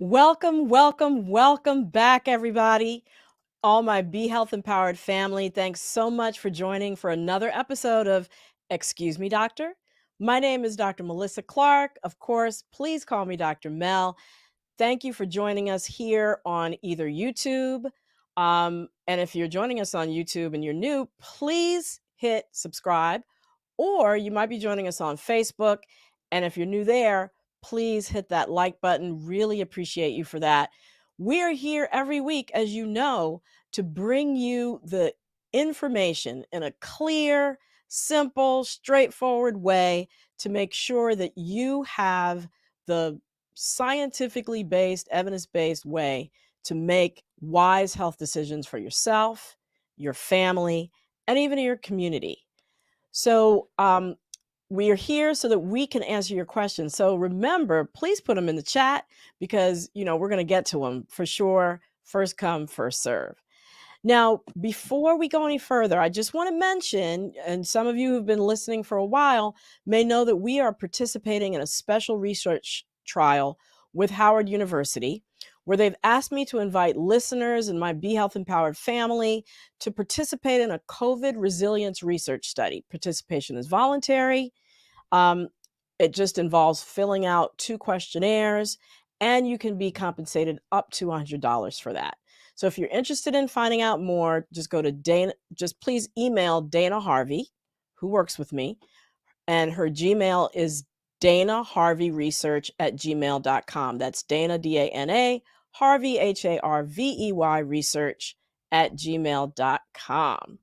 Welcome, welcome, welcome back, everybody. All my Be Health Empowered family, thanks so much for joining for another episode of Excuse Me, Doctor. My name is Dr. Melissa Clarke. Of course, please call me Dr. Mel. Thank you for joining us here on either YouTube. And if you're joining us on YouTube and you're new, please hit subscribe. Or you might be joining us on Facebook. And if you're new there, please hit that like button. Really appreciate you for that. We're here every week, as you know, to bring you the information in a clear, simple, straightforward way to make sure that you have the scientifically based, evidence based way to make wise health decisions for yourself, your family, and even your community. So, we are here so that we can answer your questions. So remember, please put them in the chat because, we're going to get to them for sure. First come, first serve. Now, before we go any further, I just want to mention, and some of you who've been listening for a while may know that we are participating in a special research trial with Howard University, where they've asked me to invite listeners and my Be Health Empowered family to participate in a COVID resilience research study. Participation is voluntary. It just involves filling out 2 questionnaires, and you can be compensated up to $100 for that. So if you're interested in finding out more, just go to Dana, just please email Dana Harvey, who works with me, and her Gmail is danaharveyresearch@gmail.com. That's Dana, D-A-N-A, Harvey, Harvey, research@gmail.com.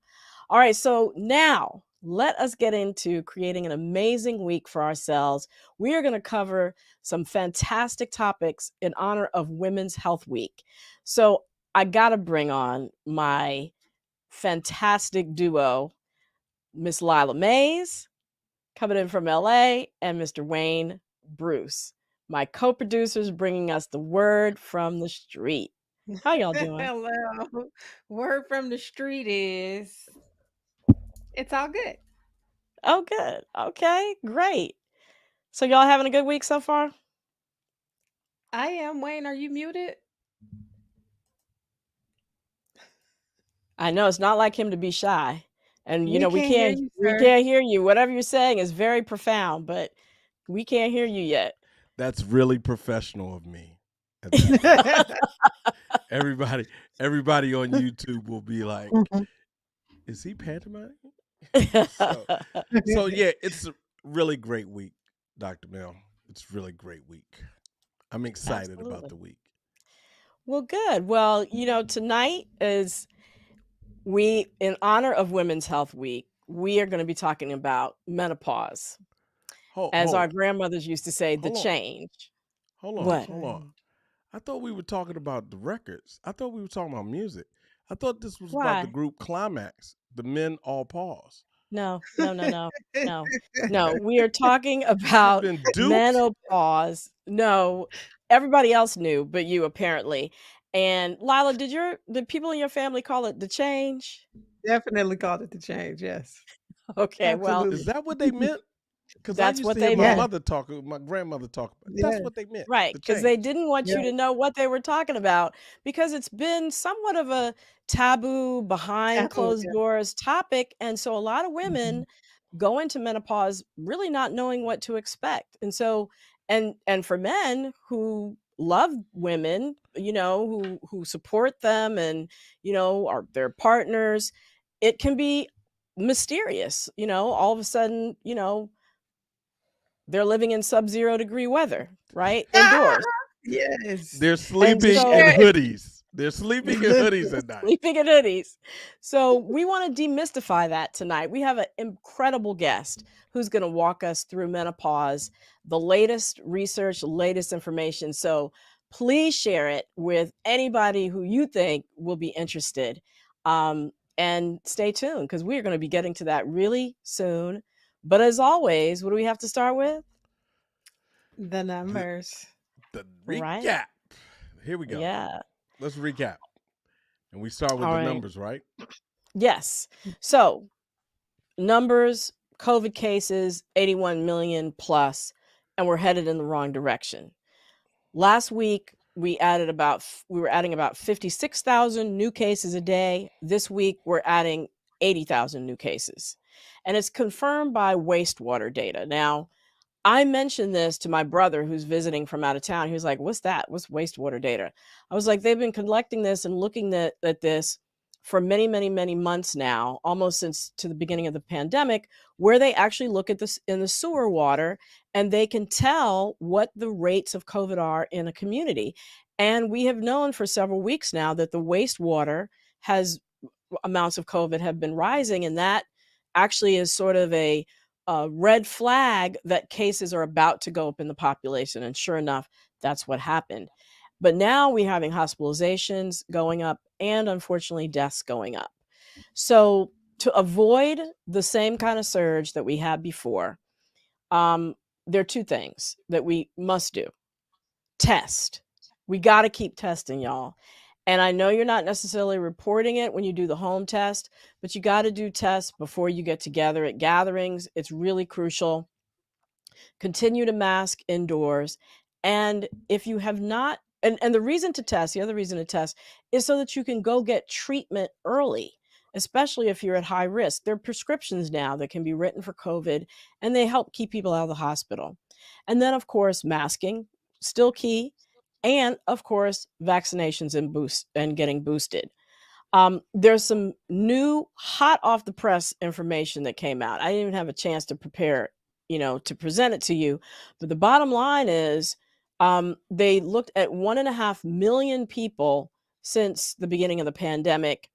All right, so now let us get into creating an amazing week for ourselves. We are going to cover some fantastic topics in honor of Women's Health Week. So I got to bring on my fantastic duo, Miss Lila Mays, coming in from LA, and Mr. Wayne Bruce, my co-producers, bringing us the word from the street. How y'all doing? Hello. Word from the street is it's all good. Oh, good. Okay, great. So y'all having a good week so far? I am. Wayne, are you muted? I know it's not like him to be shy. And We we can't hear can't you, we sir. can't hear you. Whatever you're saying is very profound, but we can't hear you yet. That's really professional of me at that point. everybody everybody on YouTube will be like, is he pantomiming? so so yeah, it's a really great week, Dr. Mel. It's a really great week. I'm excited about Absolutely. the week. Well, good. Well, tonight is in honor of Women's Health Week, we are going to be talking about menopause. Hold As our hold grandmothers used to say, the hold on. change. Hold on. What? Hold on. Change. I thought we were talking about the records. I thought we were talking about music. I thought this was about the Why? group Climax, the men all pause. No, no, no, no, no, no. We are talking You've about been duped. menopause. No, everybody else knew, but you apparently. And Lila, did people in your family call it the change? Definitely called it the change. Yes. Okay, well, Is Absolutely. that what they meant? Because I that's used what to hear they my Yes. meant. mother talk, my grandmother talk. That's Yes. what they meant. Right, The because they change. didn't want you Yes. to know what they were talking about because it's been somewhat of a taboo, behind Taboo. closed Yeah. doors topic. And so a lot of Mhm. women go into menopause really not knowing what to expect. And so and for men who love women, who support them and, are their partners, it can be mysterious, all of a sudden, they're living in sub-zero degree weather, right? Indoors. Yes. They're And sleeping in so hoodies. They're sleeping in hoodies at night. sleeping in hoodies. So we want to demystify that tonight. We have an incredible guest who's going to walk us through menopause, the latest research, latest information. So please share it with anybody who you think will be interested. And stay tuned because we're going to be getting to that really soon. But as always, what do we have to start with? The The, numbers. the Right. recap. Here we go. Yeah. Let's recap. And we start with All the right. numbers, right? Yes. So numbers, COVID cases, 81 million plus, and we're headed in the wrong direction. Last week, we were adding about 56,000 new cases a day. This week we're adding 80,000 new cases. And it's confirmed by Wastewater Data. Now, I mentioned this to my brother who's visiting from out of town. He was like, "What's that? What's Wastewater Data?" I was like, "They've been collecting this and looking at this for many, many, many months now, almost since to the beginning of the pandemic, where they actually look at this in the sewer water and they can tell what the rates of COVID are in a community." And we have known for several weeks now that the wastewater has amounts of COVID have been rising, and that actually is sort of a red flag that cases are about to go up in the population. And sure enough, that's what happened. But now we're having hospitalizations going up and unfortunately deaths going up. So to avoid the same kind of surge that we had before, there are two things that we must do. Test. We got to keep testing, y'all. And I know you're not necessarily reporting it when you do the home test, but you got to do tests before you get together at gatherings. It's really crucial. Continue to mask indoors. And if you have not, and the reason to test, the other reason to test is so that you can go get treatment early, especially if you're at high risk. There are prescriptions now that can be written for COVID, and they help keep people out of the hospital. And then, of course, masking, still key. And of course, vaccinations and getting boosted. There's some new hot off the press information that came out. I didn't even have a chance to prepare, to present it to you. But the bottom line is they looked at 1.5 million people since the beginning of the pandemic,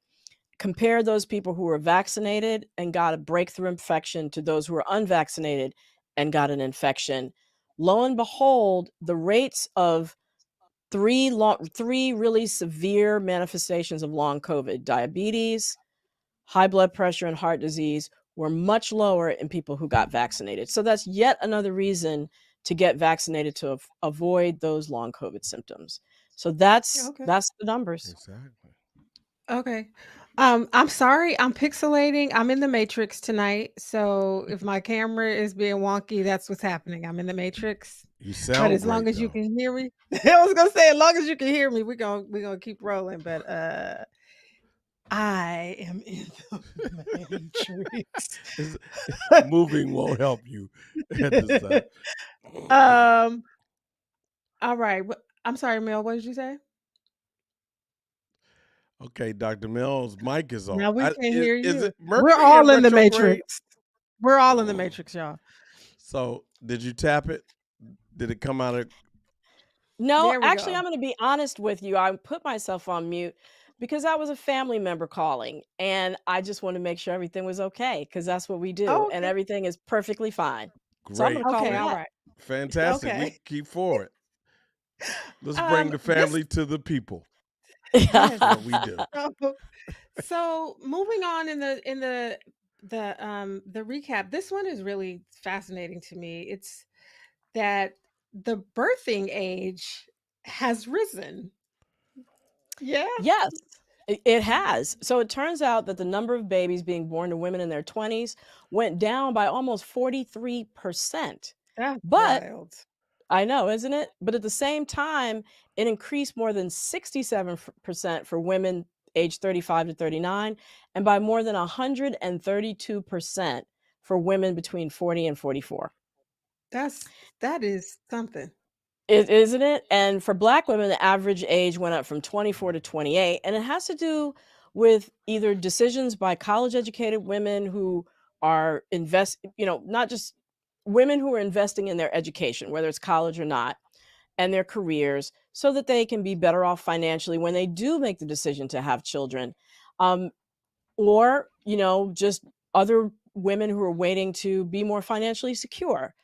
compared those people who were vaccinated and got a breakthrough infection to those who were unvaccinated and got an infection. Lo and behold, the rates of three really severe manifestations of long COVID, diabetes, high blood pressure, and heart disease, were much lower in people who got vaccinated. So that's yet another reason to get vaccinated to avoid those long COVID symptoms. So that's Okay. the numbers. Exactly. Okay. I'm sorry, I'm pixelating. I'm in the Matrix tonight. So if my camera is being wonky, that's what's happening. I'm in the Matrix. You But sound as long great as you though. can hear me, I was gonna say, as long as you can hear me, we're gonna keep rolling. But I am in the Matrix. It's- moving won't help you at this time. um. All right. I'm sorry, Mel. What did you say? Okay, Dr. Mills' mic is off. Now we can't hear Is you. it We're Mercury in all in the retrograde? Matrix. We're all in the Matrix, y'all. So, did you tap it? Did it come out of? No, There we actually, go. I'm going to be honest with you. I put myself on mute because that was a family member calling, and I just want to make sure everything was okay because that's what we do, Oh, and okay. everything is perfectly fine. So I'm going Great. to call Okay. her All back. right. Fantastic. We Okay. keep forward. Let's bring the This family to the people. yes. That's what we do. So moving on in the recap, this one is really fascinating to me. It's that the birthing age has risen. Yeah. Yes, it has. So it turns out that the number of babies being born to women in their 20s went down by almost 43%. That's But wild. I know, isn't it? But at the same time, it increased more than 67% for women aged 35 to 39, and by more than 132% for women between 40 and 44. That is something. Isn't it? And for Black women, the average age went up from 24 to 28. And it has to do with either decisions by college educated women who are not just women who are investing in their education, whether it's college or not, and their careers so that they can be better off financially when they do make the decision to have children. Or, just other women who are waiting to be more financially secure.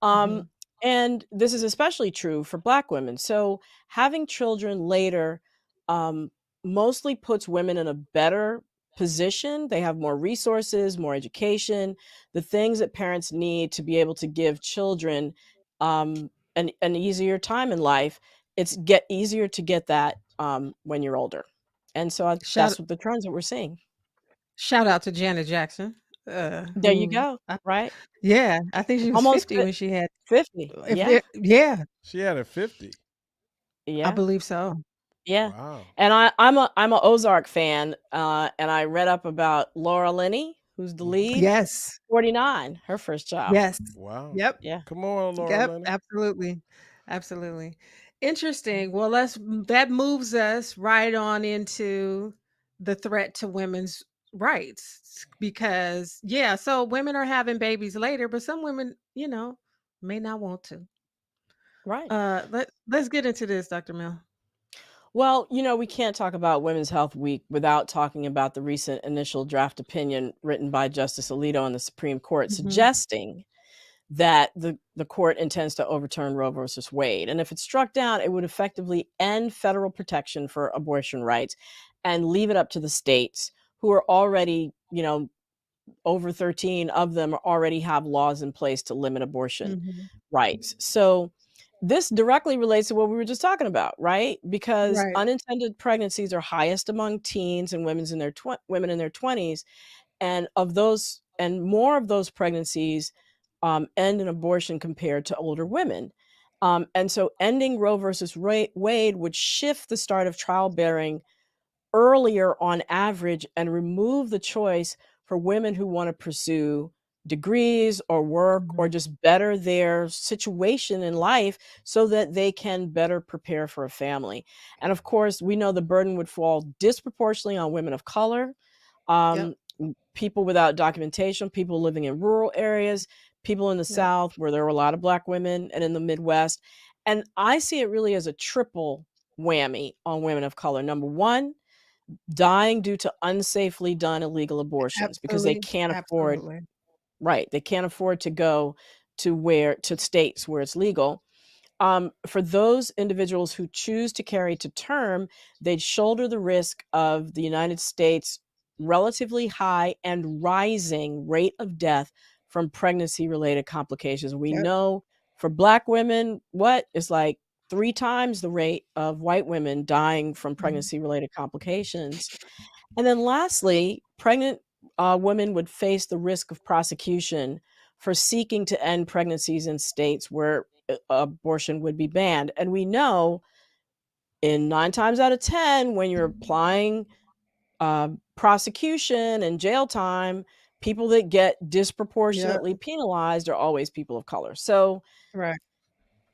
Um, Mhm. and this is especially true for Black women. So having children later mostly puts women in a better position. They have more resources, more education, the things that parents need to be able to give children an easier time in life. It's get easier to get that when you're older. And so Shout that's what the trends that we're seeing. shout out to Janet Jackson, There you who go. Right? yeah, I think she was Almost 50 when she had 50. if Yeah. it, yeah. She had a 50. I Yeah. believe so. Yeah. Wow. And I'm a Ozark fan, and I read up about Laura Linney, who's the Mhm. lead, Yes. 49, her first child. Yes. Wow. Yep. Yeah. Come on, Laura Yep. Lenny. Absolutely. Absolutely. Interesting. Well, that moves us right on into the threat to women's rights because yeah, so women are having babies later, but some women, may not want to. Right. Let's get into this, Dr. Mill. Well, we can't talk about Women's Health Week without talking about the recent initial draft opinion written by Justice Alito in the Supreme Court Mhm. suggesting that the court intends to overturn Roe versus Wade. And if it's struck down, it would effectively end federal protection for abortion rights and leave it up to the states who are already, over 13 of them already have laws in place to limit abortion Mhm. rights. So this directly relates to what we were just talking about, right? Because Right. unintended pregnancies are highest among teens and women in their 20s, and of those and more of those pregnancies end in abortion compared to older women. And so ending Roe versus Wade would shift the start of childbearing earlier on average and remove the choice for women who want to pursue degrees or work or Mhm. just better their situation in life so that they can better prepare for a family. And of course, we know the burden would fall disproportionately on women of color, Yep. people without documentation, people living in rural areas, people in the Yep. South where there were a lot of Black women, and in the Midwest. And I see it really as a triple whammy on women of color. Number one, dying due to unsafely done illegal abortions because they Absolutely. can't afford, Absolutely. right, they can't afford to go to states where it's legal. For those individuals who choose to carry to term, they'd shoulder the risk of the United States' relatively high and rising rate of death from pregnancy related complications. We Yep. know for Black women, what is like 3 times the rate of white women dying from Mhm. pregnancy related complications. And then lastly, pregnant women would face the risk of prosecution for seeking to end pregnancies in states where abortion would be banned. And we know in 9 times out of 10, when you're applying prosecution and jail time, people that get Yep. disproportionately penalized are always people of color. So, Right.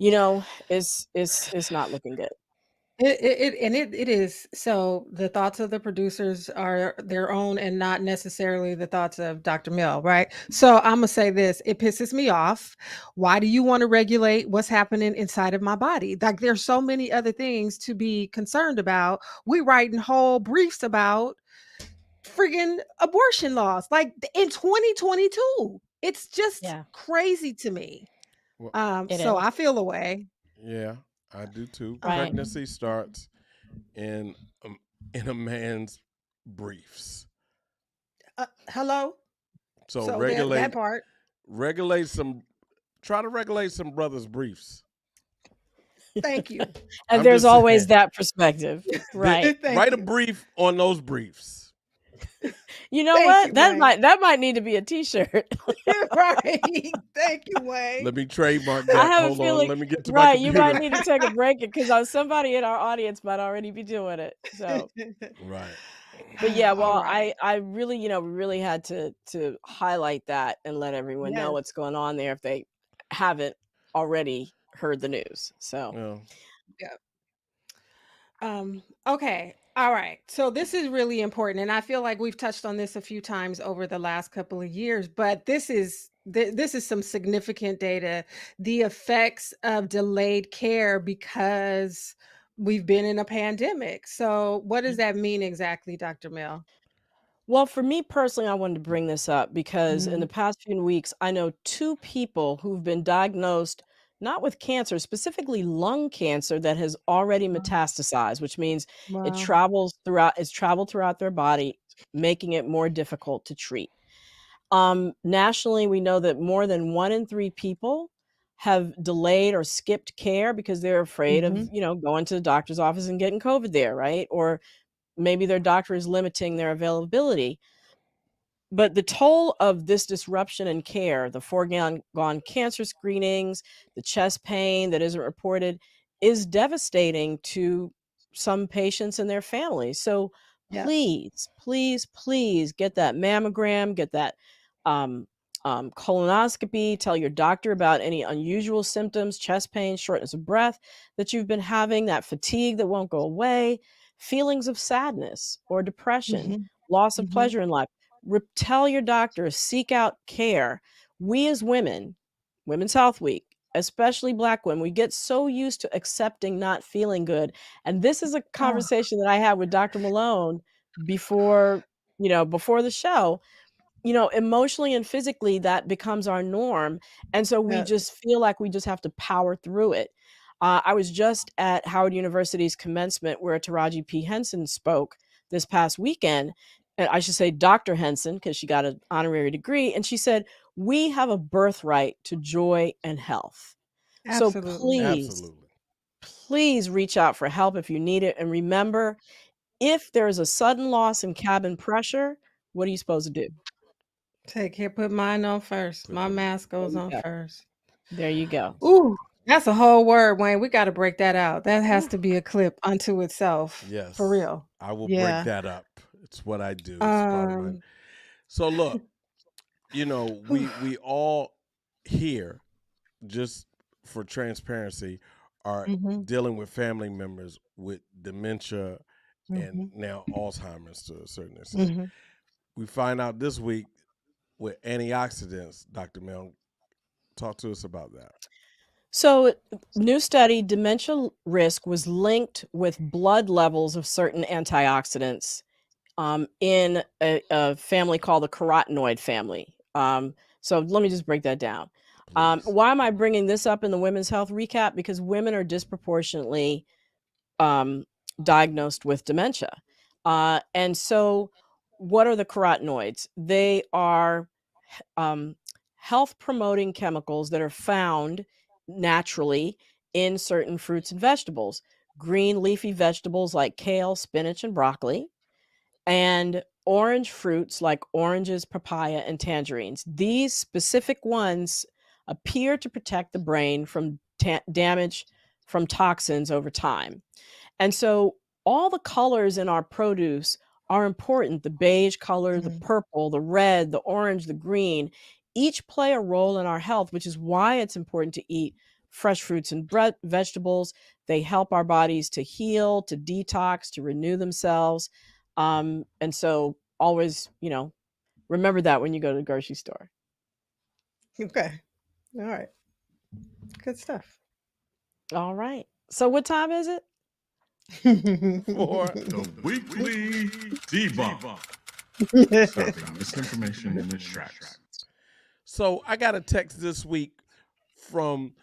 it's not looking good. It is. So the thoughts of the producers are their own and not necessarily the thoughts of Dr. Mill, right? So I'm gonna say this, it pisses me off. Why do you want to regulate what's happening inside of my body? Like there's so many other things to be concerned about. We writing whole briefs about friggin' abortion laws, like in 2022. It's just Yeah, crazy to me. Well, it So is. I feel away. yeah, I do too. Right. Um, Pregnancy starts in in a man's briefs. hello. So So that regulate part. regulate some try to regulate some brothers' briefs. Thank you. And I'm there's just always saying. that perspective. Right. Thank Write a you. brief on those briefs. You know Thank what? you, That Wayne. might that might need to be a t-shirt. Right. Thank you, Wayne. Let me trademark I that. have a Hold on. feeling, Let me get to my right, you might computer. need to take a break because somebody in our audience might already be doing it. So, Right. but yeah, All well, right. I really, we really had to highlight that and let everyone know Yes. what's going on there if they haven't already heard the news. So, Well, Yeah. Okay. All right. So this is really important. And I feel like we've touched on this a few times over the last couple of years, but this is some significant data. The effects of delayed care because we've been in a pandemic. So what does that mean exactly, Dr. Mill? well, for me personally, I wanted to bring this up because in the Mhm. past few weeks, I know 2 people who've been diagnosed not with cancer, specifically lung cancer that has already metastasized, which means Wow. it's traveled throughout their body, making it more difficult to treat. Nationally, we know that more than 1 in 3 people have delayed or skipped care because they're afraid of, Mhm. going to the doctor's office and getting COVID there, right? Or maybe their doctor is limiting their availability. But the toll of this disruption in care, the foregone gone cancer screenings, the chest pain that isn't reported, is devastating to some patients and their families. So Yep. please get that mammogram, get that colonoscopy, tell your doctor about any unusual symptoms, chest pain, shortness of breath that you've been having, that fatigue that won't go away, feelings of sadness or depression, Mhm. loss of Mhm. pleasure in life. Tell your doctor, seek out care. We as women, Women's Health Week, especially Black women, we get so used to accepting not feeling good. And this is a Oh, conversation that I had with Dr. Malone before, before the show. Emotionally and physically, that becomes our norm. And so we yeah. just feel like we just have to power through it. I was just at Howard University's commencement where Taraji P. Henson spoke this past weekend. And I should say Dr. Henson, because she got an honorary degree. And she said, we have a birthright to joy and health. So Absolutely. Absolutely. please reach out for help if you need it. And remember, if there is a sudden loss in cabin pressure, what are you supposed to do? Take care. Put mine on first. Put My your mask There goes you on go. first. There you go. Ooh, that's a whole word, Wayne. We got to break that out. That has Ooh. to be a clip unto itself. For yes. real. I will break Yeah. that up. It's what I do. It's part of my. Um. So look, we all here, just for transparency, are Mhm. dealing with family members with dementia and Mhm. now Alzheimer's to a certain extent. Mhm. We find out this week with antioxidants. Dr. Mel, talk to us about that. So, new study, dementia risk was linked with blood levels of certain antioxidants in a family called the carotenoid family. So, let me just break that down. Please. Why am I bringing this up in the women's health recap? Because women are disproportionately um, diagnosed with dementia. And so, what are the carotenoids? They are um, health promoting chemicals that are found naturally in certain fruits and vegetables, green leafy vegetables like kale, spinach, and broccoli, and orange fruits like oranges, papaya, and tangerines. These specific ones appear to protect the brain from damage from toxins over time. And so all the colors in our produce are important. The beige color, the Mhm. purple, the red, the orange, the green, each play a role in our health, which is why it's important to eat fresh fruits and vegetables. They help our bodies to heal, to detox, to renew themselves. And so always, remember that when you go to the grocery store. Okay. All right. Good stuff. All right. So what time is it? For The weekly debunk, serving misinformation in its tracks. so I got a text this week from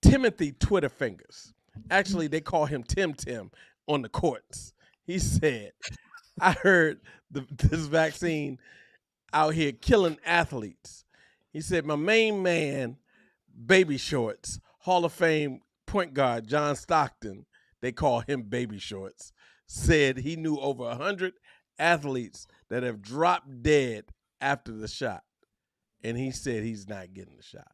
Timothy Twitter Fingers. Actually, they call him Tim Tim on the courts. He said, I heard this vaccine out here killing athletes. He said, my main man, Baby Shorts, Hall of Fame point guard John Stockton, they call him Baby Shorts, said he knew over 100 athletes that have dropped dead after the shot. And he said he's not getting the shot.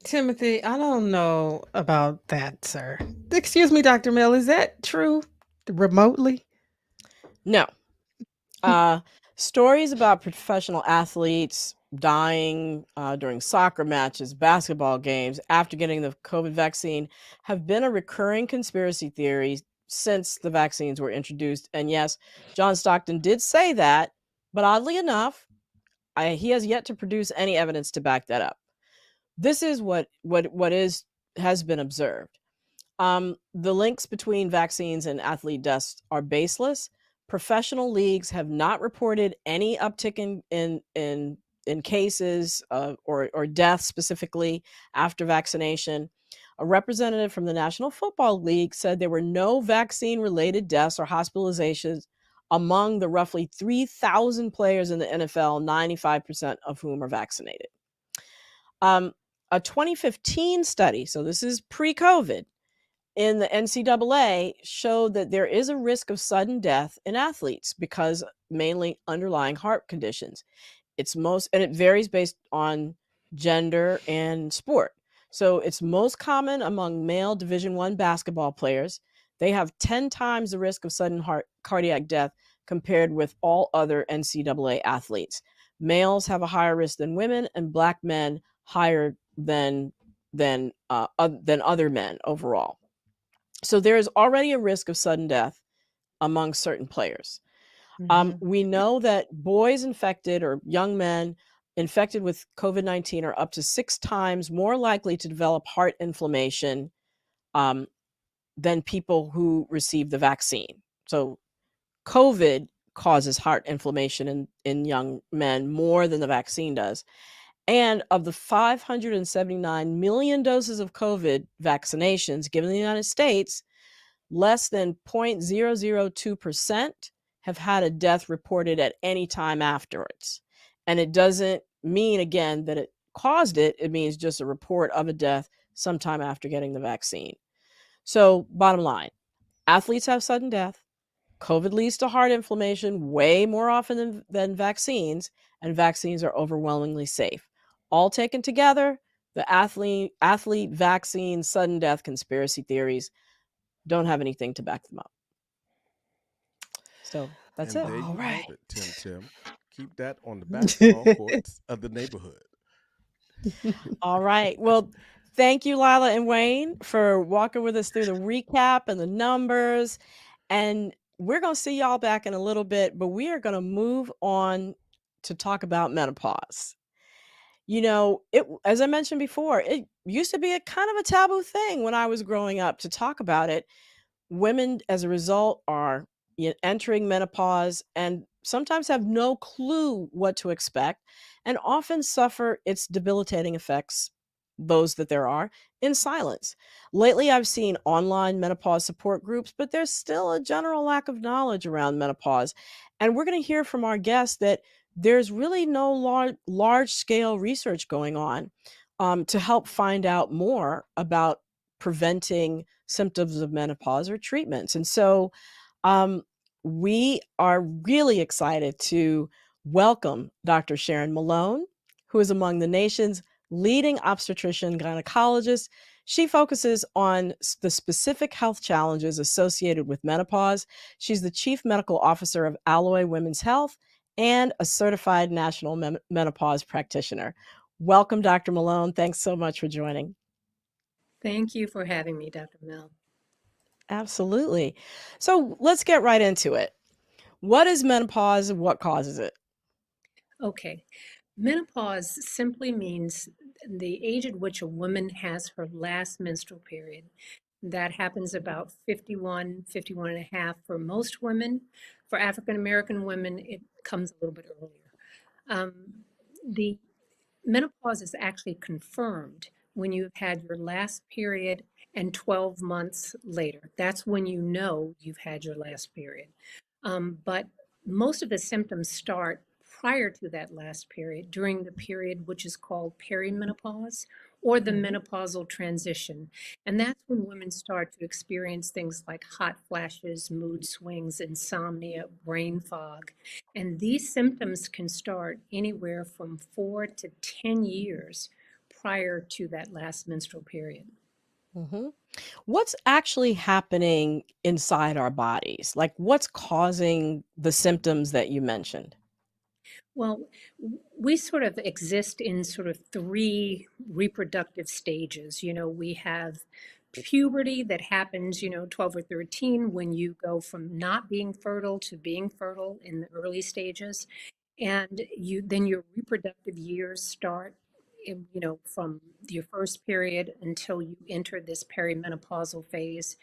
Timothy, I don't know about that, sir. Excuse me, Dr. Mill. Is that true? Remotely? No. Uh, Stories about professional athletes dying during soccer matches, basketball games after getting the COVID vaccine have been a recurring conspiracy theory since the vaccines were introduced. And yes, John Stockton did say that, but oddly enough, he has yet to produce any evidence to back that up. This is what is has been observed. The links between vaccines and athlete deaths are baseless. Professional leagues have not reported any uptick in cases or deaths specifically after vaccination. A representative from the National Football League said there were no vaccine related deaths or hospitalizations among the roughly 3,000 players in the NFL, 95% of whom are vaccinated. Um, a 2015 study, so this is pre COVID, in the NCAA showed that there is a risk of sudden death in athletes because mainly underlying heart conditions. And it varies based on gender and sport. So it's most common among male Division I basketball players. They have 10 times the risk of sudden heart cardiac death compared with all other NCAA athletes. Males have a higher risk than women, and Black men higher than other men overall. So there is already a risk of sudden death among certain players. We know that boys infected or young men infected with COVID-19 are up to 6 times more likely to develop heart inflammation um, than people who receive the vaccine. So COVID causes heart inflammation in young men more than the vaccine does. And of the 579 million doses of COVID vaccinations given in the United States, less than 0.002% have had a death reported at any time afterwards. And it doesn't mean, again, that it caused it. It means just a report of a death sometime after getting the vaccine. So, bottom line, athletes have sudden death. COVID leads to heart inflammation way more often than vaccines, and vaccines are overwhelmingly safe. All taken together, the athlete vaccine sudden death conspiracy theories don't have anything to back them up. So that's And it. there All you right. have it, Tim. Keep that on the basketball courts of the neighborhood. All right. Well, thank you, Lila and Wayne, for walking with us through the recap and the numbers. And we're going to see y'all back in a little bit, but we are going to move on to talk about menopause. You know, it as I mentioned before, it used to be a kind of a taboo thing when I was growing up to talk about it. Women, as a result, are entering menopause and sometimes have no clue what to expect and often suffer its debilitating effects, those that there are, in silence. Lately, I've seen online menopause support groups, but there's still a general lack of knowledge around menopause. And we're going to hear from our guests that there's really no large scale research going on to help find out more about preventing symptoms of menopause or treatments. And so um, we are really excited to welcome Dr. Sharon Malone, who is among the nation's leading obstetrician gynecologists. She focuses on the specific health challenges associated with menopause. She's the chief medical officer of Alloy Women's Health and a certified national menopause practitioner. Welcome, Dr. Malone. Thanks so much for joining. Thank you for having me, Dr. Mel. Absolutely. So let's get right into it. What is menopause and what causes it? Okay. Menopause simply means the age at which a woman has her last menstrual period. That happens about 51, 51 and a half for most women. For African American women, it comes a little bit earlier. Um, the menopause is actually confirmed when you've had your last period and 12 months later. That's when you know you've had your last period. But most of the symptoms start prior to that last period, during the period which is called perimenopause or the menopausal transition. And that's when women start to experience things like hot flashes, mood swings, insomnia, brain fog. And these symptoms can start anywhere from 4 to 10 years prior to that last menstrual period. Mm-hmm. What's actually happening inside our bodies? Like, what's causing the symptoms that you mentioned? Well, we sort of exist in sort of three reproductive stages. We have puberty that happens, 12 or 13, when you go from not being fertile to being fertile in the early stages. And then your reproductive years start, from your first period until you enter this perimenopausal phase.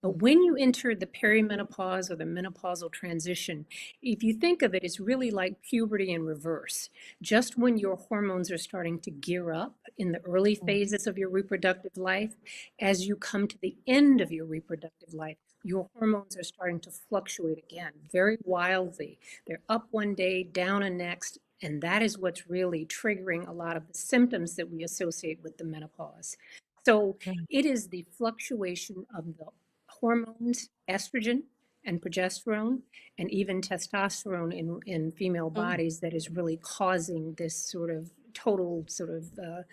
But when you enter the perimenopause or the menopausal transition, if you think of it, it's really like puberty in reverse. Just when your hormones are starting to gear up in the early phases of your reproductive life, as you come to the end of your reproductive life, your hormones are starting to fluctuate again very wildly. They're up one day, down the next, and that is what's really triggering a lot of the symptoms that we associate with the menopause. So it is the fluctuation of the hormones, estrogen and progesterone, and even testosterone in female bodies that is really causing this sort of total sort of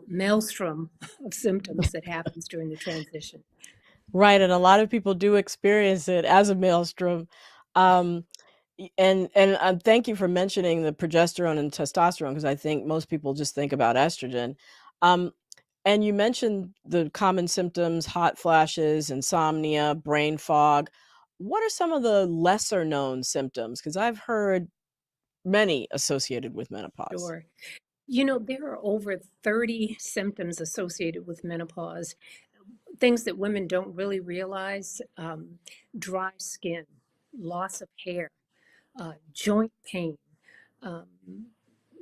maelstrom of symptoms that happens during the transition. Right, and a lot of people do experience it as a maelstrom. Um, thank you for mentioning the progesterone and testosterone because I think most people just think about estrogen. Um, and you mentioned the common symptoms, hot flashes, insomnia, brain fog. What are some of the lesser known symptoms? Because I've heard many associated with menopause. Sure. You know, there are over 30 symptoms associated with menopause, things that women don't really realize: dry skin, loss of hair, joint pain. Um,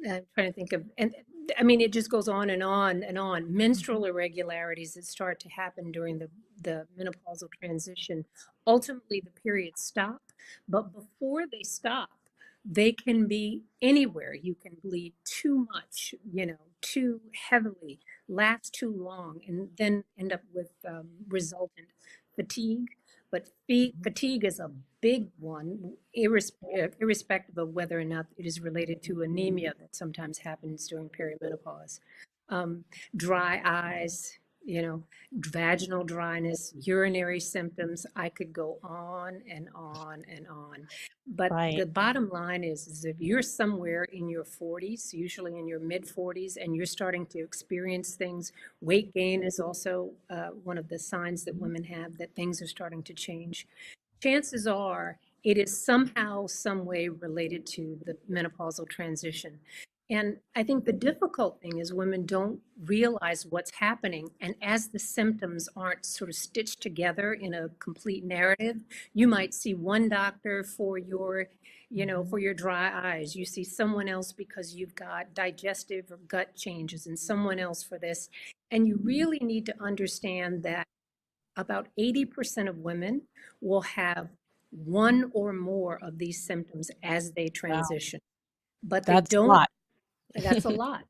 I'm trying to think of, and I mean, it just goes on and on and on. Menstrual irregularities that start to happen during the menopausal transition. Ultimately, the periods stop, but before they stop, they can be anywhere. You can bleed too much, you know, too heavily, last too long, and then end up with resultant fatigue. But fatigue is a big one, irrespective of whether or not it is related to anemia that sometimes happens during perimenopause. Um, Dry eyes, you know, vaginal dryness, urinary symptoms. I could go on and on and on. But Right. the bottom line is if you're somewhere in your 40s, usually in your mid 40s, and you're starting to experience things, weight gain is also one of the signs that women have that things are starting to change. Chances are it is somehow, some way related to the menopausal transition. And I think the difficult thing is women don't realize what's happening. And as the symptoms aren't sort of stitched together in a complete narrative, you might see one doctor for your, you know, for your dry eyes. You see someone else because you've got digestive or gut changes, and someone else for this. And you really need to understand that about 80% of women will have one or more of these symptoms as they Wow. transition, but they That's a don't. lot. That's a lot.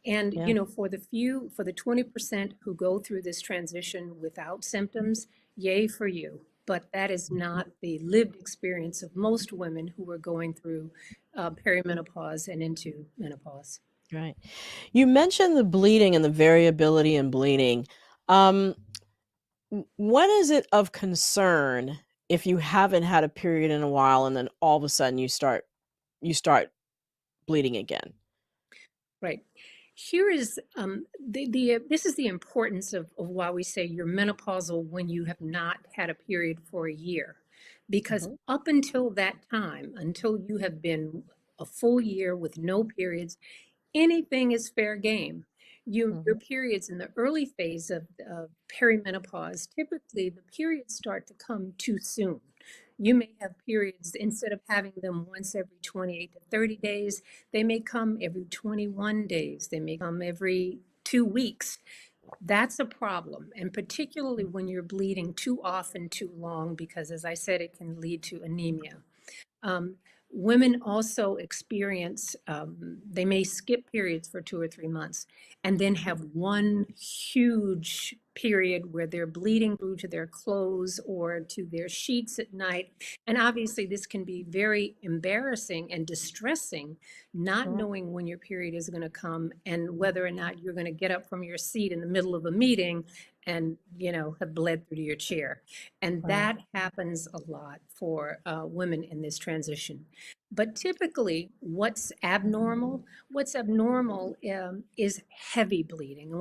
And, Yeah. you know, for the 20% who go through this transition without symptoms, yay for you. But that is not the lived experience of most women who are going through perimenopause and into menopause. Right. You mentioned the bleeding and the variability in bleeding. Um, when is it of concern if you haven't had a period in a while and then all of a sudden you start bleeding again? Right. Here is this is the importance of why we say you're menopausal when you have not had a period for a year, because Mhm. up until that time, until you have been a full year with no periods, anything is fair game. Your Mhm. periods in the early phase of perimenopause, typically the periods start to come too soon. You may have periods, instead of having them once every 28 to 30 days, they may come every 21 days. They may come every 2 weeks. That's a problem. And particularly when you're bleeding too often, too long, because as I said, it can lead to anemia. Um, Women also experience, they may skip periods for 2 or 3 months and then have one huge period where they're bleeding through to their clothes or to their sheets at night. And obviously, this can be very embarrassing and distressing, not Mhm. knowing when your period is going to come and whether or not you're going to get up from your seat in the middle of a meeting and, you know, have bled through to your chair. And Right. that happens a lot for women in this transition. But typically, what's abnormal? What's abnormal is heavy bleeding. And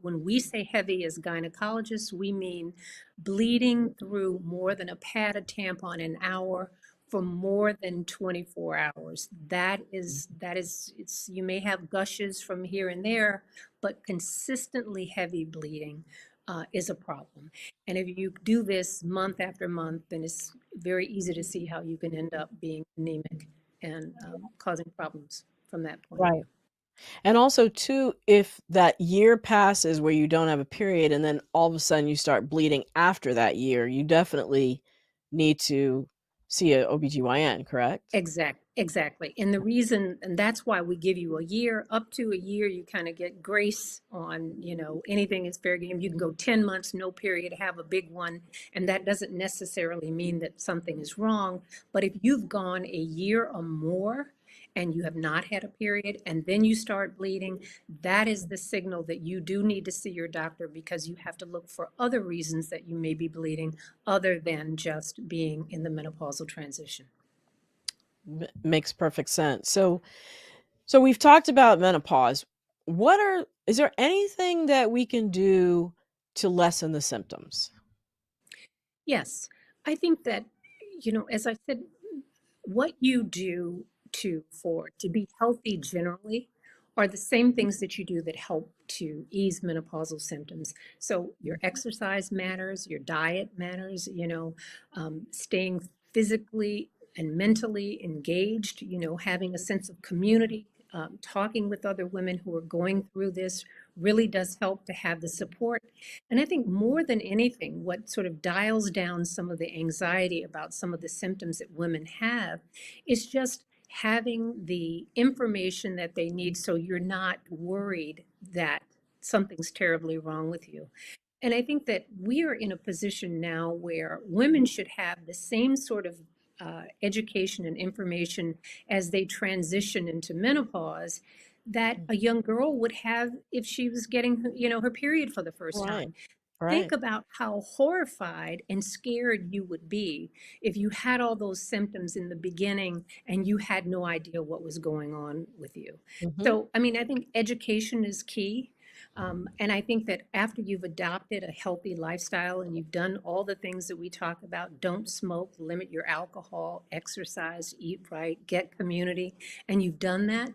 when we say heavy as gynecologists, we mean bleeding through more than a pad of tampon an hour for more than 24 hours. It's, you may have gushes from here and there, but consistently heavy bleeding is a problem. And if you do this month after month, then it's very easy to see how you can end up being anemic and causing problems from that point of Right. view. And also too, if that year passes where you don't have a period and then all of a sudden you start bleeding after that year, you definitely need to see a OBGYN, correct? Exactly. And the reason, and that's why we give you a year, up to a year, you kind of get grace on, you know, anything is fair game. You can go 10 months, no period, have a big one. And that doesn't necessarily mean that something is wrong. But if you've gone a year or more and you have not had a period, and then you start bleeding, that is the signal that you do need to see your doctor, because you have to look for other reasons that you may be bleeding other than just being in the menopausal transition. Makes perfect sense. So we've talked about menopause. Is there anything that we can do to lessen the symptoms? Yes, I think that, as I said, what you do to be healthy generally are the same things that you do that help to ease menopausal symptoms. So your exercise matters, your diet matters, staying physically and mentally engaged, having a sense of community, talking with other women who are going through this really does help to have the support. And I think more than anything, what sort of dials down some of the anxiety about some of the symptoms that women have is just having the information that they need, so you're not worried that something's terribly wrong with you. And I think that we are in a position now where women should have the same sort of education and information as they transition into menopause that a young girl would have if she was getting, her period for the first Right. time. Think Right. about how horrified and scared you would be if you had all those symptoms in the beginning and you had no idea what was going on with you. Hmm. So, I mean, I think education is key. And I think that after you've adopted a healthy lifestyle and you've done all the things that we talk about, don't smoke, limit your alcohol, exercise, eat right, get community, and you've done that,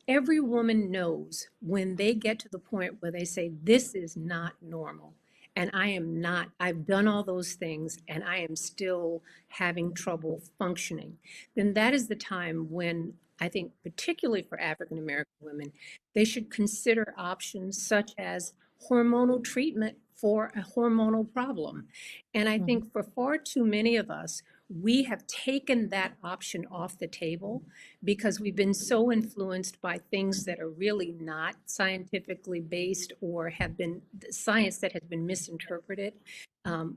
every woman knows when they get to the point where they say, this is not normal. And I am not, I've done all those things and I am still having trouble functioning. Then that is the time when I think, particularly for African American women, they should consider options such as hormonal treatment for a hormonal problem. And I Hmm. think for far too many of us, we have taken that option off the table because we've been so influenced by things that are really not scientifically based or have been science that has been misinterpreted.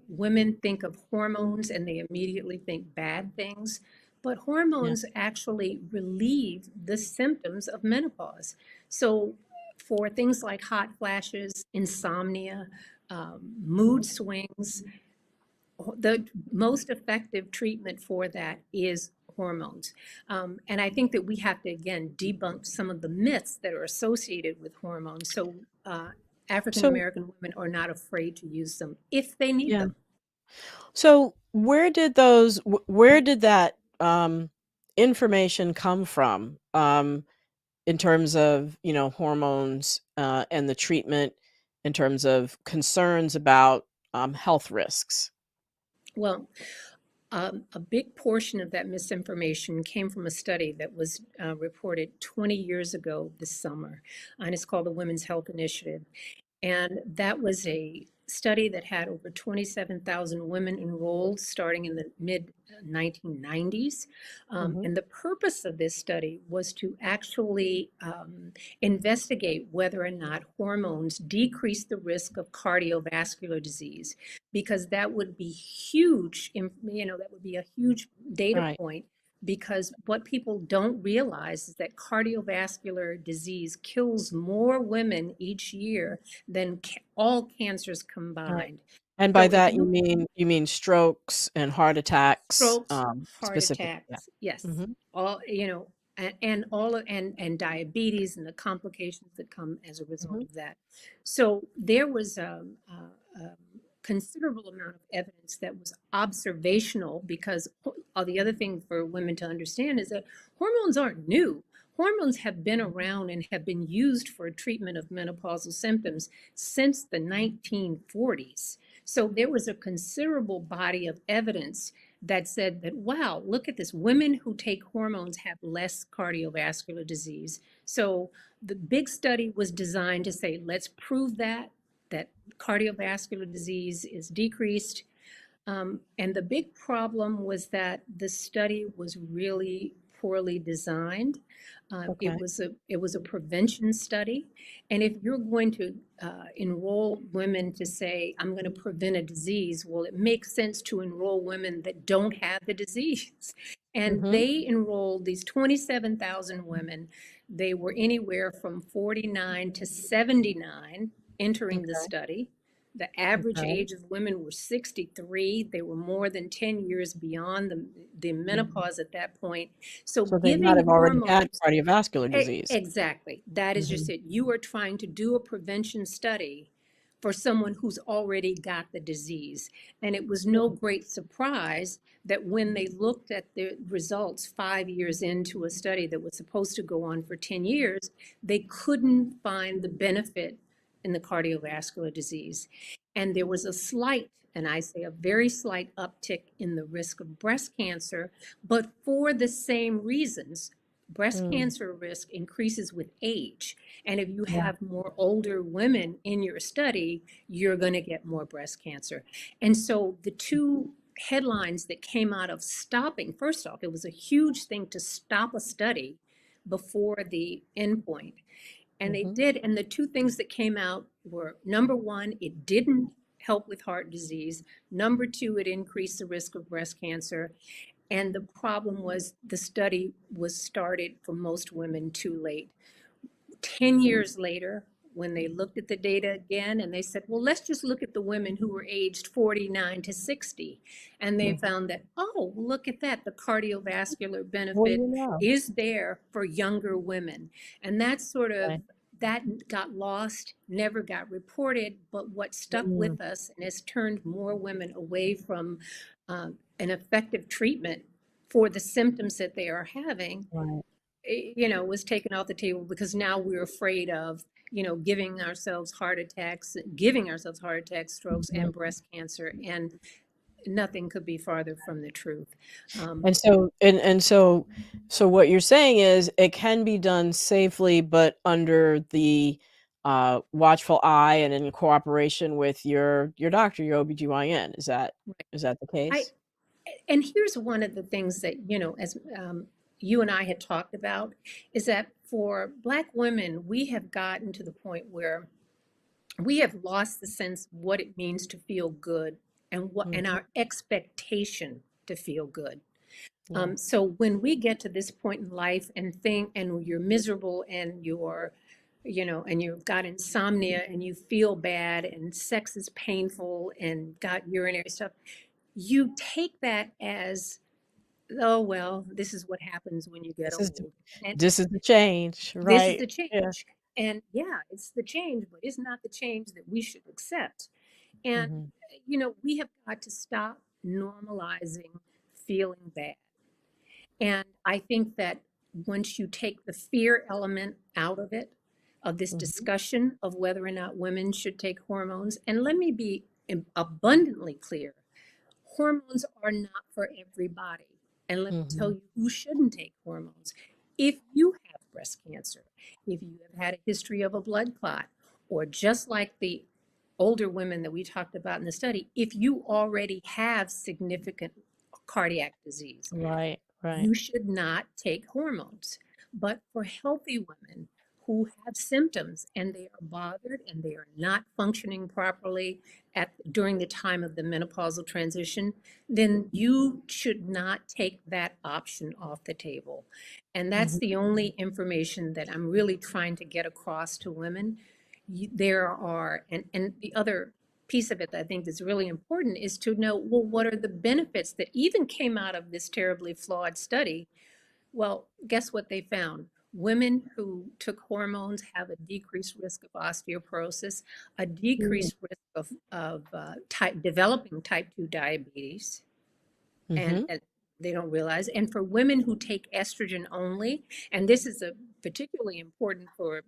Women think of hormones and they immediately think bad things, but Yeah. hormones actually relieve the symptoms of menopause. So, for things like hot flashes, insomnia, mood swings, the most effective treatment for that is hormones. And I think that we have to, again, debunk some of the myths that are associated with hormones. So African So American women are not afraid to use them if they need yeah. them. So where did that information come from in terms of, hormones and the treatment in terms of concerns about health risks? Well, a big portion of that misinformation came from a study that was reported 20 years ago this summer, and it's called the Women's Health Initiative. And that was a study that had over 27,000 women enrolled starting in the mid 1990s. Hmm. And the purpose of this study was to actually investigate whether or not hormones decrease the risk of cardiovascular disease, because that would be huge, that would be a huge data Right. point, because what people don't realize is that cardiovascular disease kills more women each year than all cancers Right. combined. And by So if that you you mean strokes and heart attacks, strokes, heart specific. Yeah. attacks, yes, Hmm. all, and all of, and diabetes and the complications that come as a result Hmm. of that. So there was a considerable amount of evidence that was observational, because the other thing for women to understand is that hormones aren't new. Hormones have been around and have been used for treatment of menopausal symptoms since the 1940s. So there was a considerable body of evidence that said that, wow, look at this. Women who take hormones have less cardiovascular disease. So the big study was designed to say, let's prove that cardiovascular disease is decreased. And the big problem was that the study was really poorly designed. Okay. It was a prevention study, and if you're going to enroll women to say, I'm going to prevent a disease, well, it makes sense to enroll women that don't have the disease. And Mhm. they enrolled these 27,000 women. They were anywhere from 49 to 79 entering the Okay. study. The average Okay. age of women were 63. They were more than 10 years beyond the Mhm. menopause at that point. So So they might giving have already had hormones, cardiovascular disease. exactly, that is just Mhm. it. You are trying to do a prevention study for someone who's already got the disease. And it was no great surprise that when they looked at the results 5 years into a study that was supposed to go on for 10 years, they couldn't find the benefit in the cardiovascular disease. And there was a slight, and I say a very slight uptick in the risk of breast cancer, but for the same reasons. Breast Mm. cancer risk increases with age. And if you Yeah. have more older women in your study, you're going to get more breast cancer. And so the two headlines that came out of stopping, first off, it was a huge thing to stop a study before the endpoint. And they Mhm. did. And the two things that came out were, number one, it didn't help with heart disease. Number two, it increased the risk of breast cancer. And the problem was the study was started for most women too late. 10 years later, when they looked at the data again and they said, well, let's just look at the women who were aged 49 to 60. And they Mhm. found that, oh, look at that. The cardiovascular What do benefit you know? is there for younger women. And that's sort of, Right. that got lost, never got reported. But what stuck Mm. with us and has turned more women away from an effective treatment for the symptoms that they are having, Right. was taken off the table because now we're afraid of, giving ourselves heart attacks, strokes, Mhm. and breast cancer, and nothing could be farther from the truth. And so what you're saying is it can be done safely, but under the watchful eye and in cooperation with your doctor, your OBGYN. Right. Is that the I case? and here's one of the things that as you and I had talked about is that for Black women, we have gotten to the point where we have lost the sense of what it means to feel good and Mhm. our expectation to feel good. Yeah. So when we get to this point in life and you're miserable and and you've got insomnia and you feel bad and sex is painful and got urinary stuff, you take that as, oh, well, this is what happens when you get This is old. And this is the change, this is right? the Yeah. change. And yeah, it's the change, but it's not the change that we should accept. And, Mhm. we have got to stop normalizing feeling bad. And I think that once you take the fear element out of it, of this Mhm. discussion of whether or not women should take hormones, and let me be abundantly clear, hormones are not for everybody. And let me tell Mhm. you who shouldn't take hormones. If you have breast cancer, if you have had a history of a blood clot, or just like the older women that we talked about in the study, if you already have significant cardiac disease, Right, right. you should not take hormones. But for healthy women who have symptoms and they are bothered and they are not functioning properly during the time of the menopausal transition, then you should not take that option off the table. And that's Mhm. the only information that I'm really trying to get across to women. There are, and the other piece of it that I think is really important is to know, well, what are the benefits that even came out of this terribly flawed study? Well, guess what they found? Women who took hormones have a decreased risk of osteoporosis, a Mm. decreased risk of developing type 2 diabetes, Mhm. and they don't realize. And for women who take estrogen only, and this is particularly important for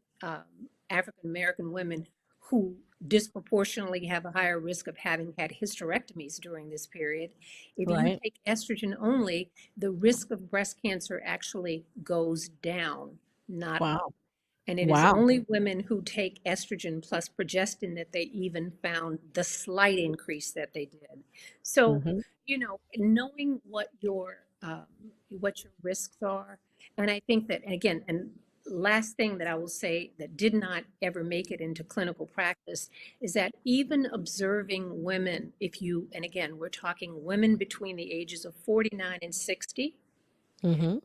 African American women who disproportionately have a higher risk of having had hysterectomies during this period. If you Right. take estrogen only, the risk of breast cancer actually goes down, not up. Wow. And it is Wow. only women who take estrogen plus progestin that they even found the slight increase that they did. So, Mhm. knowing what your risks are, and I think that again, and last thing that I will say that did not ever make it into clinical practice is that even observing women, and again, we're talking women between the ages of 49 and 60, Mm-hmm.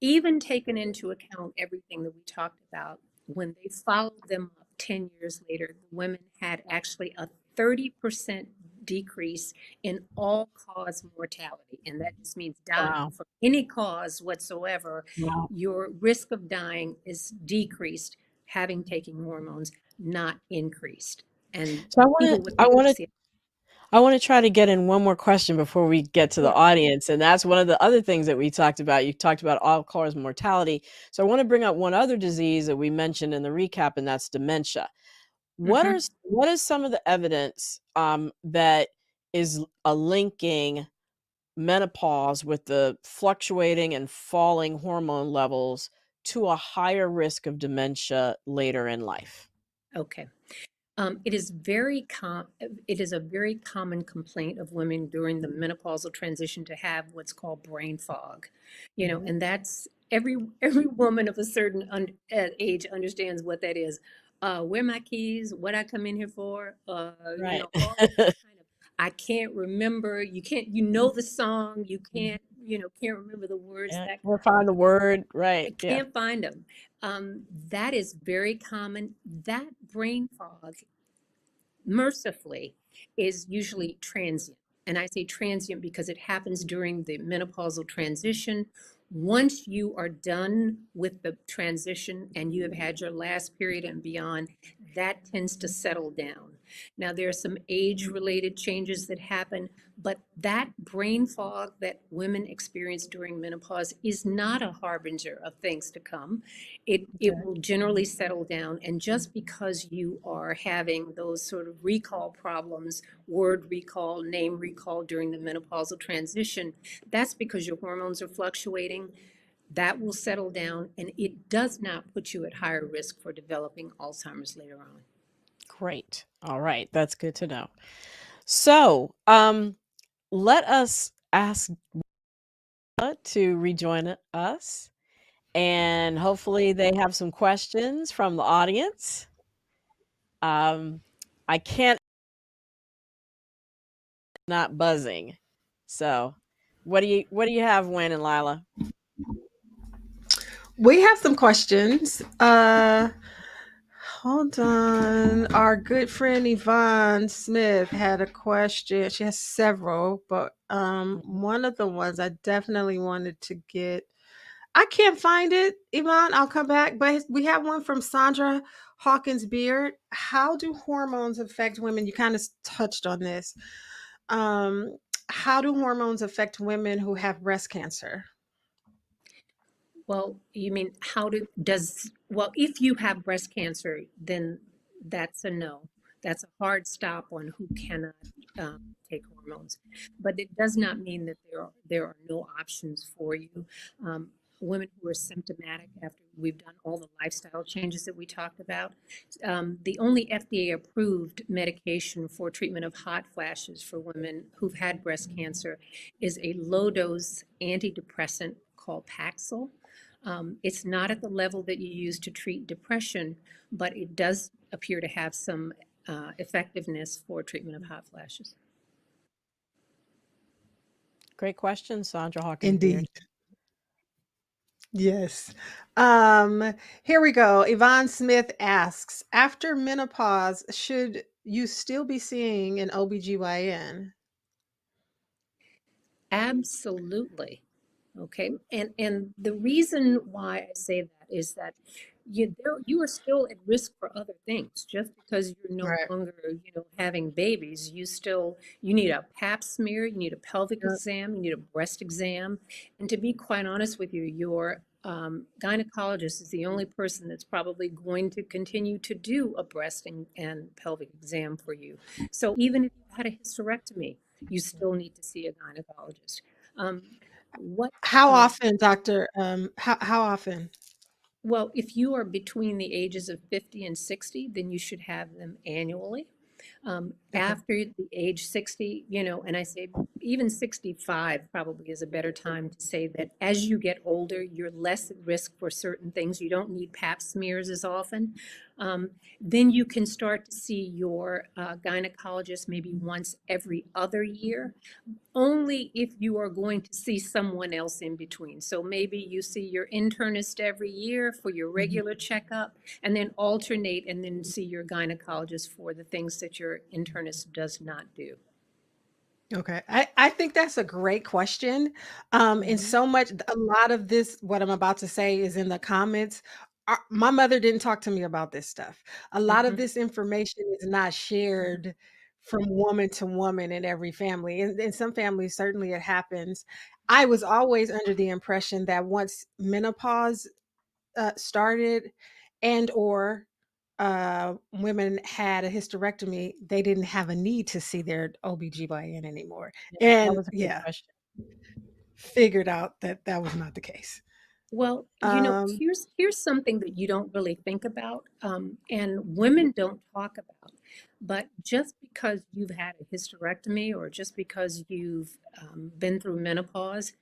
Even taking into account everything that we talked about, when they followed them up 10 years later, the women had actually a 30% decrease in all cause mortality. And that just means dying Wow. from any cause whatsoever. Wow. Your risk of dying is decreased having taken hormones, not increased. And So people would I think want that's to the I want to try to get in one more question before we get to the sure. audience. And that's one of the other things that we talked about. You talked about all cause mortality. So I want to bring up one other disease that we mentioned in the recap, and that's dementia. Mhm. What is some of the evidence that is a linking menopause with the fluctuating and falling hormone levels to a higher risk of dementia later in life? Okay. It is it is a very common complaint of women during the menopausal transition to have what's called brain fog, Mhm. and that's every woman of a certain age understands what that is. Where my keys? What I come in here for? Right. All of these kind of. I can't remember. You know the song. You can't remember the words. Yeah, That we'll kind of find thing. the word. I Right. Yeah. can't find them. That is very common. That brain fog mercifully is usually transient. And I say transient because it happens during the menopausal transition. Once you are done with the transition and you have had your last period and beyond, that tends to settle down. Now, there are some age related changes that happen, but that brain fog that women experience during menopause is not a harbinger of things to come. It Okay. will generally settle down. And just because you are having those sort of recall problems, word recall, name recall during the menopausal transition, that's because your hormones are fluctuating. That will settle down, and it does not put you at higher risk for developing Alzheimer's later on. Great. All right. That's good to know. So, let us ask to rejoin us, and hopefully they have some questions from the audience. I can't not buzzing. So, what do you have, Wayne and Lila? We have some questions. Hold on. Our good friend Yvonne Smith had a question. She has several, but Mhm. one of the ones I definitely wanted to get. I can't find it, Yvonne. I'll come back. But we have one from Sandra Hawkins Beard. How do hormones affect women? You kind of touched on this. Um, how do hormones affect women who have breast cancer? Well, you mean well, if you have breast cancer, then that's a no. That's a hard stop on who cannot um, take hormones. But it does not mean that there are no options for you. Um, Women who are symptomatic after we've done all the lifestyle changes that we talked about, the only FDA approved medication for treatment of hot flashes for women who've had breast cancer is a low dose antidepressant called Paxil. It's not at the level that you use to treat depression, but it does appear to have some effectiveness for treatment of hot flashes. Great question, Sandra Hawkins Beard. Indeed. Yes. Here we go. Yvonne Smith asks, after menopause, should you still be seeing an OBGYN? Absolutely. Okay. And the reason why I say that is that you are still at risk for other things. Just because you're no Right. longer, having babies, you need a pap smear, you need a pelvic Yep. exam, you need a breast exam. And to be quite honest with you, your gynecologist is the only person that's probably going to continue to do a breast and pelvic exam for you. So even if you had a hysterectomy, you still need to see a gynecologist. Um, what How uh, often, doctor? How often? well, if you are between the ages of 50 and 60, then you should have them annually. After the age 60, and I say even 65 probably is a better time to say that as you get older, you're less at risk for certain things. You don't need pap smears as often. Then you can start to see your gynecologist maybe once every other year, only if you are going to see someone else in between. So maybe you see your internist every year for your regular checkup, and then alternate and then see your gynecologist for the things that your internist does not do. Okay. I think that's a great question. And so much, a lot of this, what I'm about to say is in the comments. My mother didn't talk to me about this stuff. A lot of this information is not shared from woman to woman in every family. In some families, certainly it happens. I was always under the impression that once menopause started and or women had a hysterectomy, they didn't have a need to see their OBGYN anymore. Yeah, that And was a good question. figured out that that was not the case. Well, Um, here's something that you don't really think about, and women don't talk about. But just because you've had a hysterectomy or just because you've been through menopause,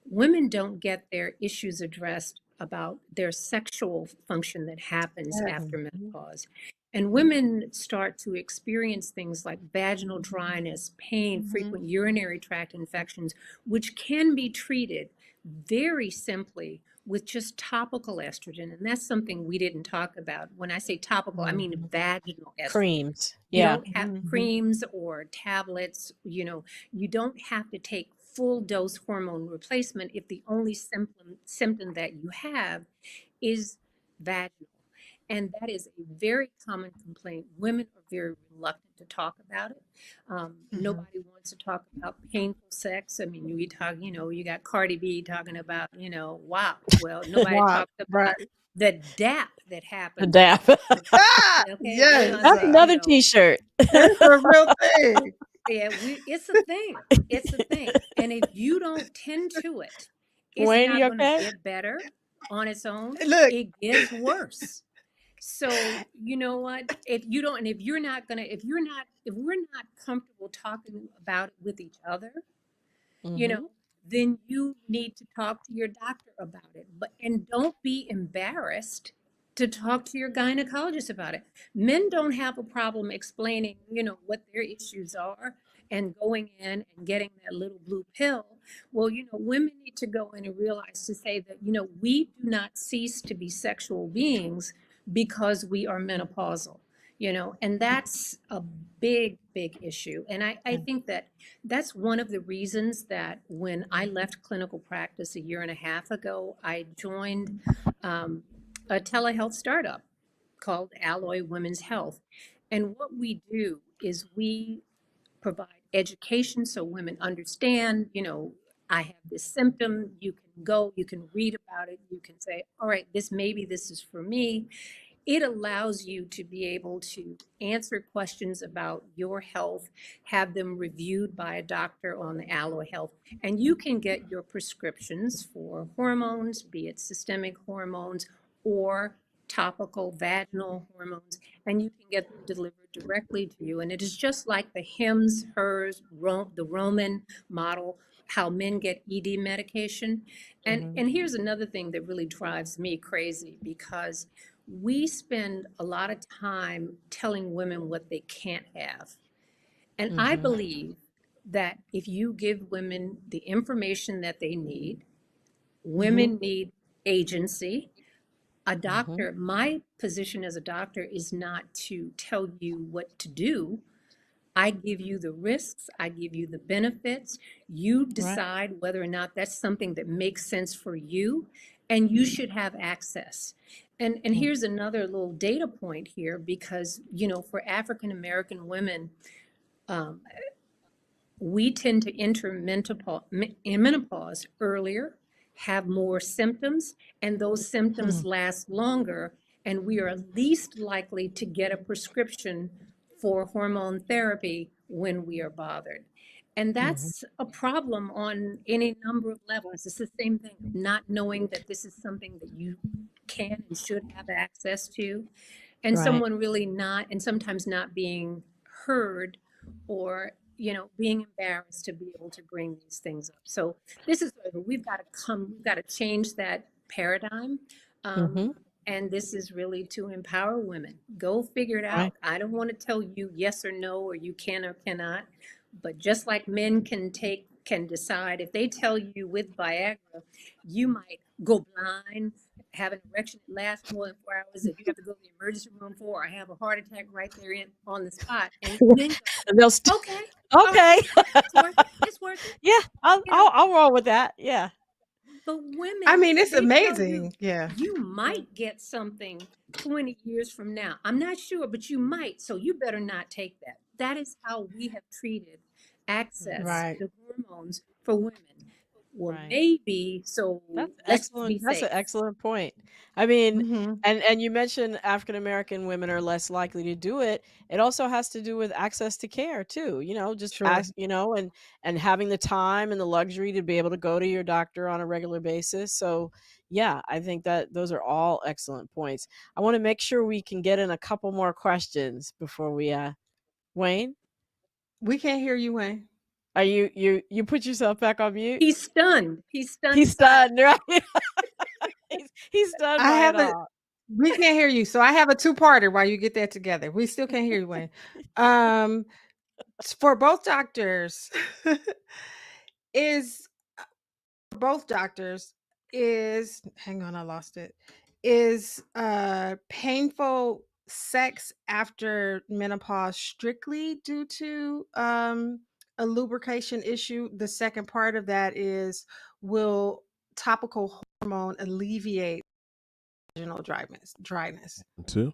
women don't get their issues addressed about their sexual function that happens after menopause. And women start to experience things like vaginal dryness, pain, frequent urinary tract infections, which can be treated very simply with just topical estrogen. And that's something we didn't talk about. When I say topical, I mean vaginal estrogen. Creams. You Yeah. don't have creams or tablets, you don't have to take full dose hormone replacement if the only symptom that you have is vaginal. And that is a very common complaint. Women are very reluctant to talk about it. Nobody wants to talk about painful sex. I mean, we talk, you got Cardi B talking about, wow. Well, nobody wow, talks about right. the DAP that The happens. DAP. Okay, Yes. That's another t-shirt. It's a real thing. yeah, it's a thing. It's a thing. And if you don't tend to it, it's Wayne, you not going to okay? get better on its own. Look, It gets worse. So, you know what? If you don't, and if you're not going to, if we're not comfortable talking about it with each other, then you need to talk to your doctor about it. And don't be embarrassed to talk to your gynecologist about it. Men don't have a problem explaining, what their issues are and going in and getting that little blue pill. Well, women need to go in and realize to say that, we do not cease to be sexual beings because we are menopausal. And that's a big, big issue. And I think that that's one of the reasons that when I left clinical practice a year and a half ago, I joined a telehealth startup called Alloy Women's Health. And what we do is we provide education so women understand, I have this symptom. You can go, you can read about it, you can say, all right, maybe this is for me. It allows you to be able to answer questions about your health, have them reviewed by a doctor on the Alloy Health, and you can get your prescriptions for hormones, be it systemic hormones or topical vaginal hormones, and you can get them delivered directly to you. And it is just like the Hims, hers, the Roman model, how men get ED medication. And here's another thing that really drives me crazy, because we spend a lot of time telling women what they can't have. And I believe that if you give women the information that they need, women need agency. A doctor, my position as a doctor is not to tell you what to do. I give you the risks, I give you the benefits. You decide whether or not that's something that makes sense for you, and you should have access. And here's another little data point here, because, for African American women, we tend to enter menopause earlier, have more symptoms, and those symptoms last longer, and we are least likely to get a prescription for hormone therapy when we are bothered. And that's a problem on any number of levels. It's the same thing, not knowing that this is something that you can and should have access to, and someone really not, and sometimes not being heard or, being embarrassed to be able to bring these things up. So this is where we've got to change that paradigm. Mm-hmm. And this is really to empower women. Go figure it Right. out. I don't want to tell you yes or no, or you can or cannot. But just like men can decide, if they tell you with Viagra, you might go blind, have an erection that lasts more than 4 hours, that you have to go to the emergency room for, or have a heart attack right there on the spot. And men go, And they'll okay, all right, okay. it's worth it. It's worth it. Yeah, I'll, You know, I'll I'll roll with that. Yeah. but I women, mean, if it's they tell you amazing. Yeah. you might get something 20 years from now, I'm not sure, but you might. So you better not take that. That is how we have treated access Right. to hormones for women. Well, Right. maybe, so That's let's just be excellent. That's an safe. excellent point. I mean, Hmm. and you mentioned African American women are less likely to do it. It also has to do with access to care too. Just Sure. ask, and having the time and the luxury to be able to go to your doctor on a regular basis. So, yeah, I think that those are all excellent points. I want to make sure we can get in a couple more questions before we Wayne, We can't hear you, Wayne. are you put yourself back on mute? He's stunned. He's stunned He's silent. stunned, right? He's stunned I by it have a. all. We can't hear you, so I have a two-parter while you get that together. We still can't hear you, Wayne. Um, for both doctors, is both doctors is hang on, I lost it. Is painful sex after menopause strictly due to a lubrication issue? The second part of that is, will topical hormone alleviate vaginal dryness? Two.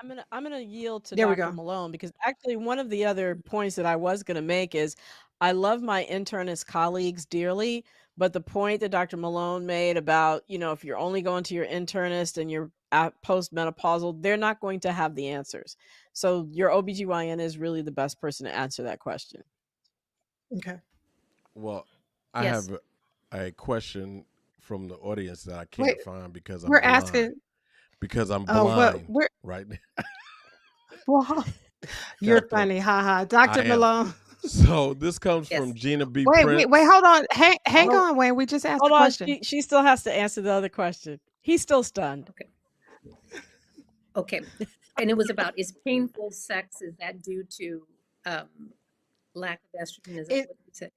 I'm gonna yield to There we Dr. go. Malone because actually one of the other points that I was gonna make is I love my internist colleagues dearly, but the point that Dr. Malone made about, if you're only going to your internist and you're postmenopausal, they're not going to have the answers. So your OBGYN is really the best person to answer that question. Okay. Well, I Yes. have a question from the audience that I Wait, can't find because I'm we're blind. asking. Because I'm Oh, well, blind we're right now. well, you're Got the funny, haha. I Dr. am. Malone. So this comes from Yes. Gina B. Wait, Prince. hold on. Hang Oh, on, Wayne. We just asked hold the on. question. She still has to answer the other question. He's still stunned. Okay. Okay. And it was about, is painful sex, is that due to lack of estrogen? Is that It what you said?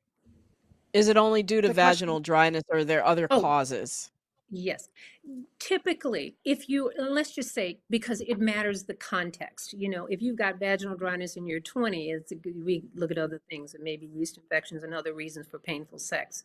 Is it only due to the question. vaginal dryness or are there other Oh, causes? yes. Typically, if you, let's just say, because it matters the context, if you've got vaginal dryness in your 20s, we look at other things, and maybe yeast infections and other reasons for painful sex.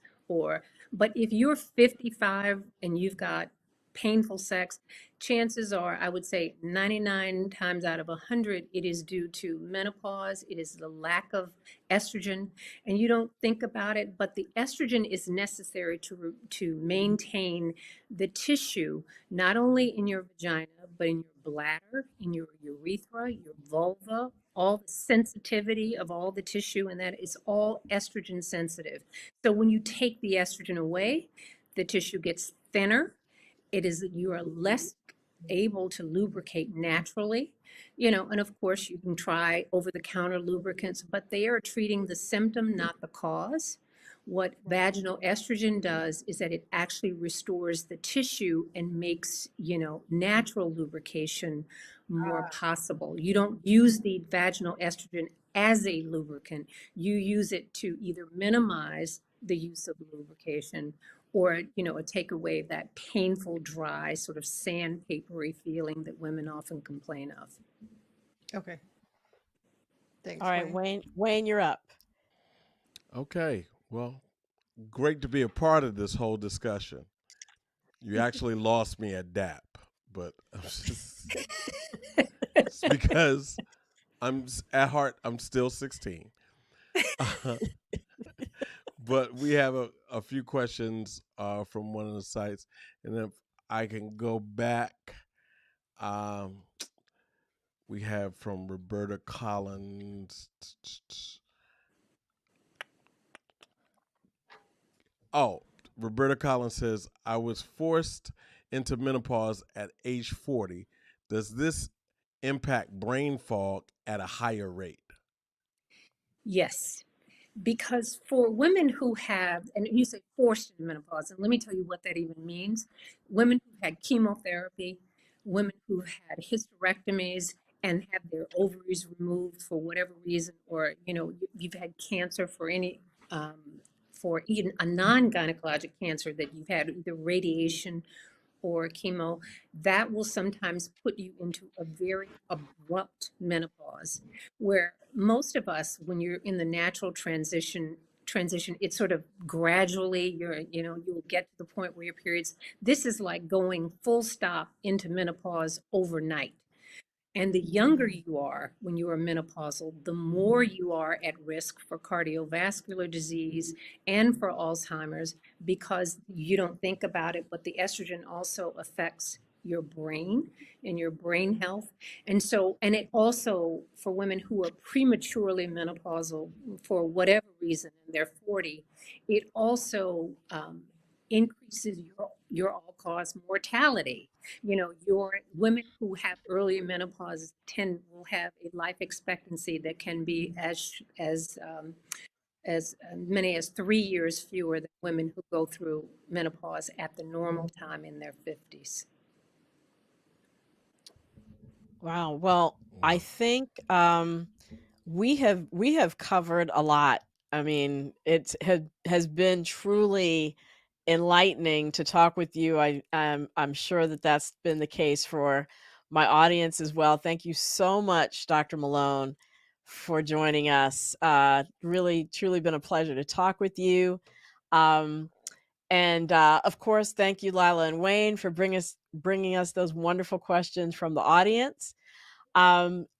But if you're 55 and you've got painful sex, chances are, I would say 99 times out of 100, it is due to menopause. It is the lack of estrogen, and you don't think about it, but the estrogen is necessary to maintain the tissue, not only in your vagina, but in your bladder, in your urethra, your vulva, all the sensitivity of all the tissue, and that is all estrogen sensitive. So when you take the estrogen away, the tissue gets thinner. You are less able to lubricate naturally, and of course you can try over-the-counter lubricants, but they are treating the symptom, not the cause. What vaginal estrogen does is that it actually restores the tissue and makes, natural lubrication more possible. You don't use the vaginal estrogen as a lubricant. You use it to either minimize the use of lubrication or, take away that painful, dry, sort of sandpapery feeling that women often complain of. Okay. All Thanks, right, Wayne. Wayne, you're up. Okay. Well, great to be a part of this whole discussion. You actually lost me at DAP, but it's because at heart I'm still 16. But we have a few questions from one of the sites, and if I can go back, we have from Roberta Collins. Oh, Roberta Collins says, I was forced into menopause at age 40. Does this impact brain fog at a higher rate? Yes. Because for women who have, and you say forced into menopause, and let me tell you what that even means. Women who've had chemotherapy, women who've had hysterectomies and have their ovaries removed for whatever reason, or you've had cancer for for even a non-gynecologic cancer that you've had either radiation or chemo, that will sometimes put you into a very abrupt menopause, where most of us, when you're in the natural transition, it's sort of gradually, you'll get to the point where your periods, this is like going full stop into menopause overnight. And the younger you are when you are menopausal, the more you are at risk for cardiovascular disease and for Alzheimer's, because you don't think about it, but the estrogen also affects your brain and your brain health. And it also, for women who are prematurely menopausal for whatever reason, and they're 40, it also increases your all-cause mortality. Your women who have early menopause will have a life expectancy that can be as many as 3 years fewer than women who go through menopause at the normal time in their 50s. Wow. Well, I think we have covered a lot. I mean, has been truly enlightening to talk with you. I'm sure that that's been the case for my audience as well. Thank you so much, Dr. Malone, for joining us. Really, truly been a pleasure to talk with you. And of course, thank you, Lila and Wayne, for bringing us those wonderful questions from the audience.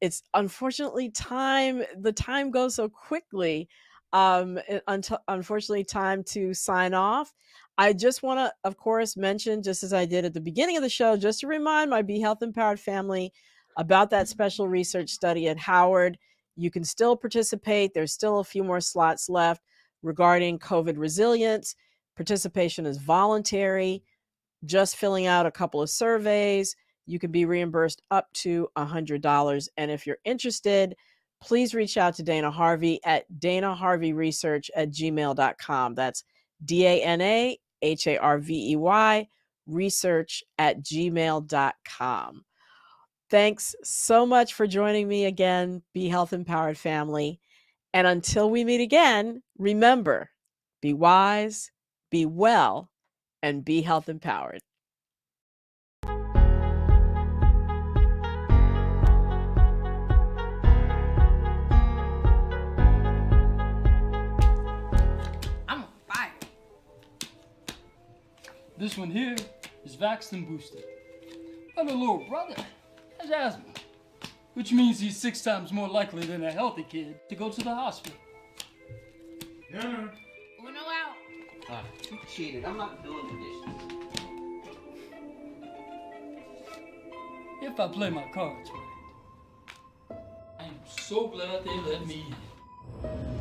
It's unfortunately the time goes so quickly. Unfortunately, time to sign off. I just want to, of course, mention, just as I did at the beginning of the show, just to remind my Be Health Empowered family about that special research study at Howard. You can still participate. There's still a few more slots left regarding COVID resilience. Participation is voluntary, just filling out a couple of surveys. You can be reimbursed up to $100. And if you're interested, please reach out to Dana Harvey at danaharveyresearch@gmail.com. That's DANAHARVEY research@gmail.com. Thanks so much for joining me again, Be Health Empowered family. And until we meet again, remember, be wise, be well, and be health empowered. I'm on fire. This one here is vaxxed and boosted. My little brother has asthma, which means he's 6 times more likely than a healthy kid to go to the hospital. Dinner. Uno out. You cheated. I'm not doing the dishes. If I play my cards right. I am so glad they let me in.